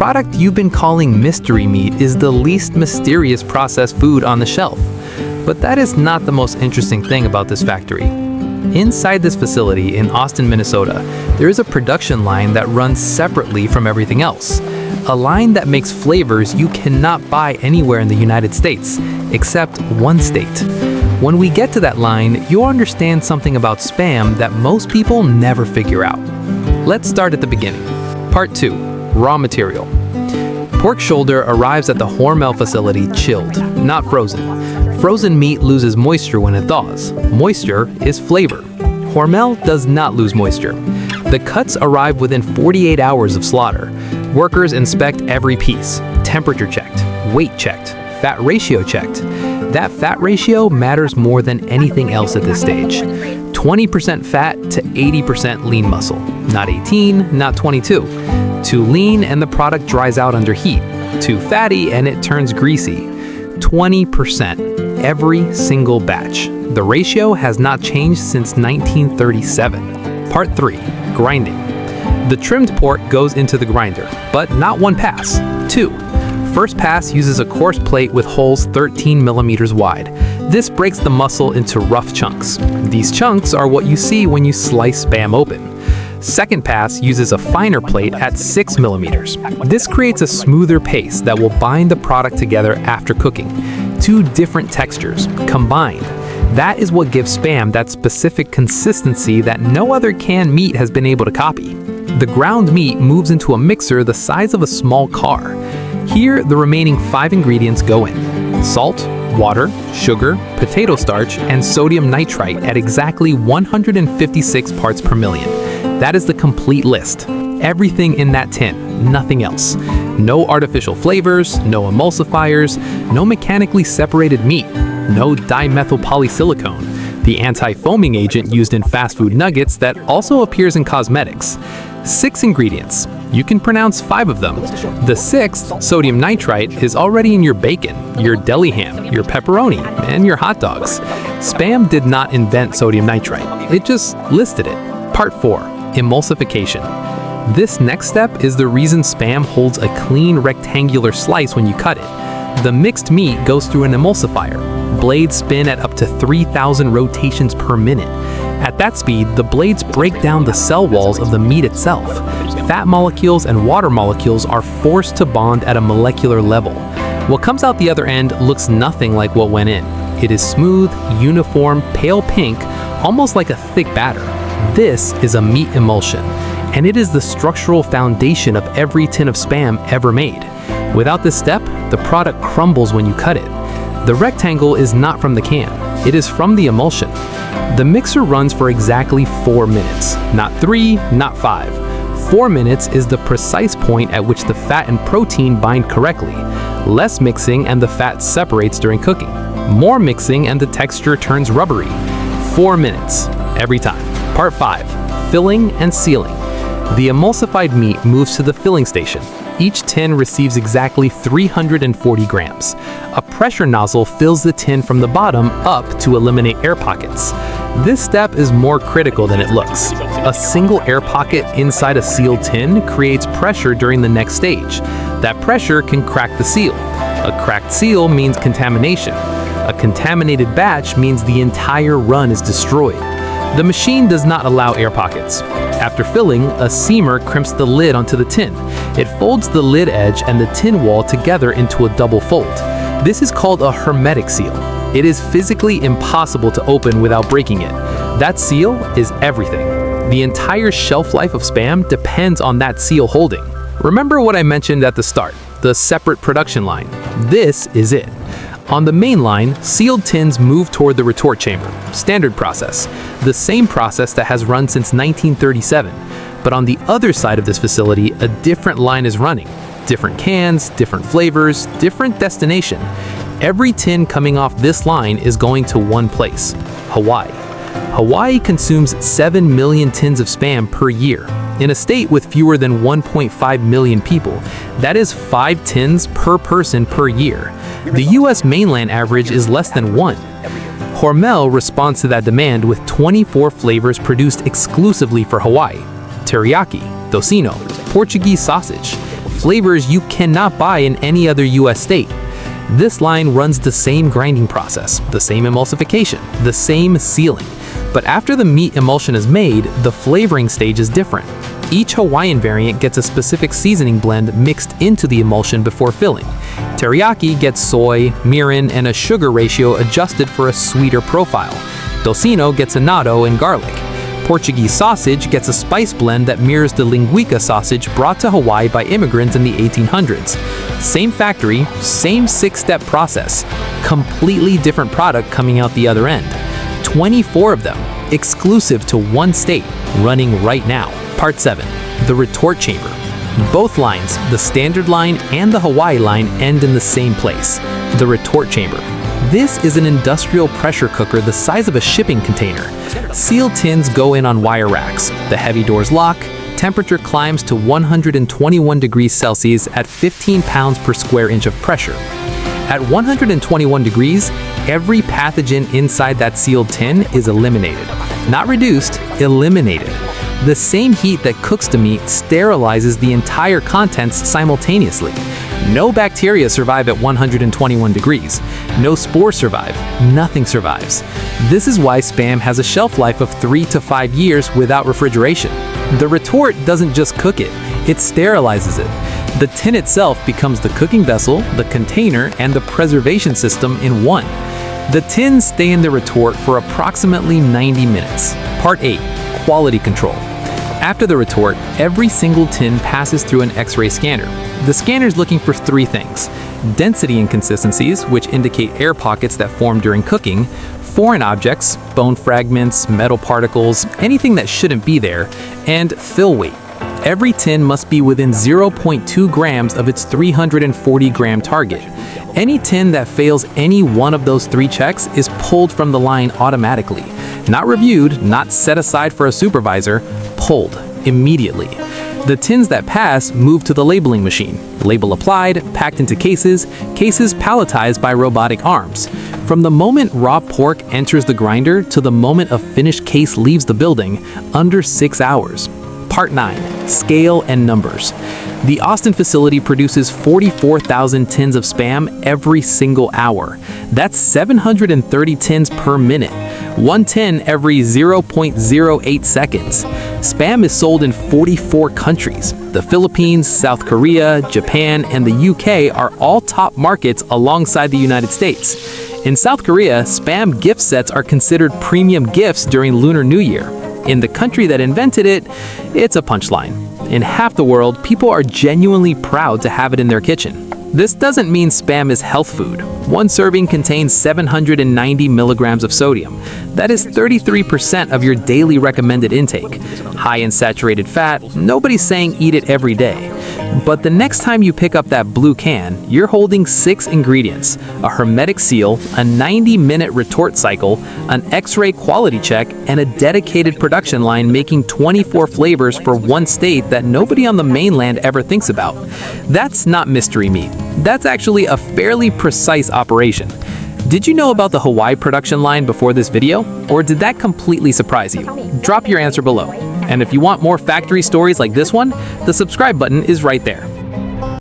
product you've been calling mystery meat is the least mysterious processed food on the shelf. But that is not the most interesting thing about this factory. Inside this facility in Austin, Minnesota, there is a production line that runs separately from everything else. A line that makes flavors you cannot buy anywhere in the United States, except one state. When we get to that line, you'll understand something about Spam that most people never figure out. Let's start at the beginning. Part 2. Raw material. Pork shoulder arrives at the Hormel facility chilled, not frozen. Frozen meat loses moisture when it thaws. Moisture is flavor. Hormel does not lose moisture. The cuts arrive within 48 hours of slaughter. Workers inspect every piece, temperature checked, weight checked, fat ratio checked. That fat ratio matters more than anything else at this stage. 20% fat to 80% lean muscle. Not 18, not 22. Too lean and the product dries out under heat. Too fatty and it turns greasy. 20% every single batch. The ratio has not changed since 1937. Part 3. Grinding. The trimmed pork goes into the grinder, but not one pass, two. First pass uses a coarse plate with holes 13 millimeters wide. This breaks the muscle into rough chunks. These chunks are what you see when you slice Spam open. Second pass uses a finer plate at 6 millimeters. This creates a smoother paste that will bind the product together after cooking. Two different textures, combined. That is what gives Spam that specific consistency that no other canned meat has been able to copy. The ground meat moves into a mixer the size of a small car. Here, the remaining 5 ingredients go in: salt, water, sugar, potato starch, and sodium nitrite at exactly 156 parts per million. That is the complete list. Everything in that tin, nothing else. No artificial flavors, no emulsifiers, no mechanically separated meat, no dimethylpolysilicone, the anti-foaming agent used in fast food nuggets that also appears in cosmetics. 6 ingredients. You can pronounce 5 of them. The 6th, sodium nitrite, is already in your bacon, your deli ham, your pepperoni, and your hot dogs. Spam did not invent sodium nitrite. It just listed it. Part 4. Emulsification. This next step is the reason Spam holds a clean rectangular slice when you cut it. The mixed meat goes through an emulsifier. Blades spin at up to 3,000 rotations per minute. At that speed, the blades break down the cell walls of the meat itself. Fat molecules and water molecules are forced to bond at a molecular level. What comes out the other end looks nothing like what went in. It is smooth, uniform, pale pink, almost like a thick batter. This is a meat emulsion, and it is the structural foundation of every tin of Spam ever made. Without this step, the product crumbles when you cut it. The rectangle is not from the can, it is from the emulsion. The mixer runs for exactly 4 minutes, not 3, not 5. 4 minutes is the precise point at which the fat and protein bind correctly. Less mixing and the fat separates during cooking. More mixing and the texture turns rubbery. 4 minutes, every time. Part 5. Filling and sealing. The emulsified meat moves to the filling station. Each tin receives exactly 340 grams. A pressure nozzle fills the tin from the bottom up to eliminate air pockets. This step is more critical than it looks. A single air pocket inside a sealed tin creates pressure during the next stage. That pressure can crack the seal. A cracked seal means contamination. A contaminated batch means the entire run is destroyed. The machine does not allow air pockets. After filling, a seamer crimps the lid onto the tin. It folds the lid edge and the tin wall together into a double fold. This is called a hermetic seal. It is physically impossible to open without breaking it. That seal is everything. The entire shelf life of Spam depends on that seal holding. Remember what I mentioned at the start, the separate production line. This is it. On the main line, sealed tins move toward the retort chamber, standard process, the same process that has run since 1937. But on the other side of this facility, a different line is running. Different cans, different flavors, different destination. Every tin coming off this line is going to one place, Hawaii. Hawaii consumes 7 million tins of Spam per year. In a state with fewer than 1.5 million people, that is 5 tins per person per year. The US mainland average is less than 1. Hormel responds to that demand with 24 flavors produced exclusively for Hawaii. Teriyaki, tocino, Portuguese sausage, flavors you cannot buy in any other US state. This line runs the same grinding process, the same emulsification, the same sealing. But after the meat emulsion is made, the flavoring stage is different. Each Hawaiian variant gets a specific seasoning blend mixed into the emulsion before filling. Teriyaki gets soy, mirin, and a sugar ratio adjusted for a sweeter profile. Tocino gets annatto and garlic. Portuguese sausage gets a spice blend that mirrors the linguica sausage brought to Hawaii by immigrants in the 1800s. Same factory, same 6-step process, completely different product coming out the other end. 24 of them, exclusive to one state, running right now. Part 7, the Retort Chamber. Both lines, the standard line and the Hawaii line, end in the same place, the Retort Chamber. This is an industrial pressure cooker the size of a shipping container. Sealed tins go in on wire racks. The heavy doors lock. Temperature climbs to 121 degrees Celsius at 15 pounds per square inch of pressure. At 121 degrees, every pathogen inside that sealed tin is eliminated. Not reduced, eliminated. The same heat that cooks the meat sterilizes the entire contents simultaneously. No bacteria survive at 121 degrees. No spores survive. Nothing survives. This is why Spam has a shelf life of 3 to 5 years without refrigeration. The retort doesn't just cook it, it sterilizes it. The tin itself becomes the cooking vessel, the container, and the preservation system in one. The tins stay in the retort for approximately 90 minutes. Part 8. Quality control. After the retort, every single tin passes through an X-ray scanner. The scanner is looking for 3 things: density inconsistencies, which indicate air pockets that form during cooking, foreign objects, bone fragments, metal particles, anything that shouldn't be there, and fill weight. Every tin must be within 0.2 grams of its 340-gram target. Any tin that fails any one of those 3 checks is pulled from the line automatically. Not reviewed, not set aside for a supervisor, pulled immediately. The tins that pass move to the labeling machine. Label applied, packed into cases, cases palletized by robotic arms. From the moment raw pork enters the grinder to the moment a finished case leaves the building, under 6 hours. Part 9. Scale and numbers. The Austin facility produces 44,000 tins of Spam every single hour. That's 730 tins per minute. 1 tin every 0.08 seconds. Spam is sold in 44 countries. The Philippines, South Korea, Japan, and the UK are all top markets alongside the United States. In South Korea, Spam gift sets are considered premium gifts during Lunar New Year. In the country that invented it, it's a punchline. In half the world, people are genuinely proud to have it in their kitchen. This doesn't mean Spam is health food. One serving contains 790 milligrams of sodium. That is 33% of your daily recommended intake. High in saturated fat, nobody's saying eat it every day. But the next time you pick up that blue can, you're holding 6 ingredients: a hermetic seal, a 90-minute retort cycle, an X-ray quality check, and a dedicated production line making 24 flavors for one state that nobody on the mainland ever thinks about. That's not mystery meat. That's actually a fairly precise operation. Did you know about the Hawaii production line before this video? Or did that completely surprise you? Drop your answer below. And if you want more factory stories like this one, the subscribe button is right there.